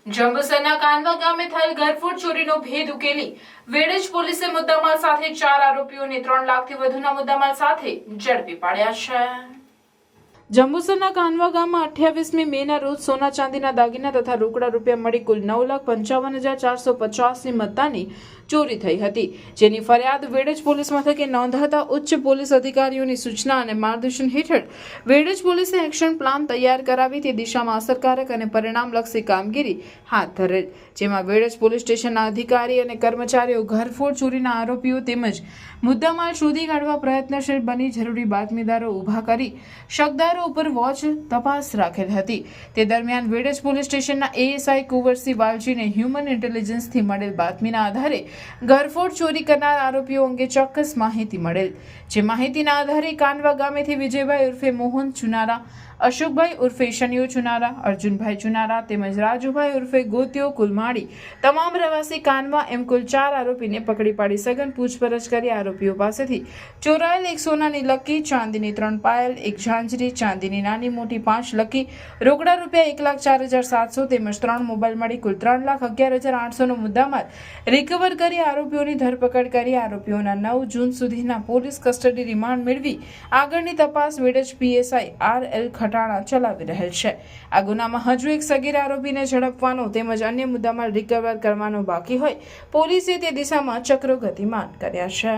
જંબુસરના કાનવા ગામે થયેલ ઘરફોડ ચોરીનો ભેદ ઉકેલી વેડજ પોલીસે મુદ્દામાલ સાથે 4 આરોપીઓને 3 લાખથી વધુના મુદ્દામાલ સાથે ઝડપી પાડ્યા છે। જંબુસરના કાનવા ગામમાં 28મી મેના રોજ સોના ચાંદીના દાગીના તથા રોકડા રૂપિયા મળી કુલ 9,55,450ની મત્તાની ચોરી થઈ હતી, જેની ફરિયાદ વેડજ પોલીસ મથકે નોંધાતા ઉચ્ચ પોલીસ અધિકારીઓની સૂચના અને માર્ગદર્શન હેઠળ વેડજ પોલીસે એક્શન પ્લાન તૈયાર કરાવી તે દિશામાં અસરકારક અને પરિણામલક્ષી કામગીરી હાથ ધરેલ, જેમાં વેડજ પોલીસ સ્ટેશનના અધિકારી અને કર્મચારીઓ ઘરફોડ ચોરીના આરોપીઓ તેમજ મુદ્દામાલ શોધી કાઢવા પ્રયત્નશીલ બની જરૂરી બાતમીદારો ઊભા કરી શકદારો ઉપર વોચ તપાસ રાખેલ હતી। તે દરમિયાન વેડજ પોલીસ સ્ટેશનના એએસઆઈ કુંવરસિંહ વાલજીને હ્યુમન ઇન્ટેલિજન્સથી મળેલ બાતમીના આધારે ઘરફોડ ચોરી કરનાર આરોપીઓ અંગે ચોક્કસ માહિતી મળેલ, જે માહિતીના આધારે કાનવા ગામેથી વિજયભાઈ ઉર્ફે મોહન ચુનારા, અશોકભાઈ ઉર્ફે શનિયો ચુનારા, અર્જુનભાઈ ચુનારા તેમજ રાજુભાઈ ઉર્ફે ગોત્યો કુલમાળી તમામ રહેવાસી કાનવા એમ કુલ 4 આરોપીને પકડી પાડી સઘન પૂછપરછ કરી આરોપીઓ પાસેથી ચોરાયેલ 1 સોનાની લકી, ચાંદીની 3 પાયલ, 1 ઝાંઝરી, ચાંદીની નાની મોટી 5 લકી, રોકડા રૂપિયા 1,04,700 તેમજ 3 મોબાઈલ મળી કુલ 3,11,800નો મુદ્દામાલ રિકવર કરી આરોપીઓની ધરપકડ કરી આરોપીઓના 9 જૂન સુધીના પોલીસ કસ્ટડી રિમાન્ડ મેળવી આગળની તપાસ વેડજ પીએસઆઈ RL ખટાણા ચલાવી રહેલ છે। આ ગુનામાં હજુ એક સગીર આરોપીને ઝડપવાનો તેમજ અન્ય મુદ્દામાલ રિકવર કરવાનો બાકી હોય પોલીસે તે દિશામાં ચક્રો ગતિમાન કર્યા છે।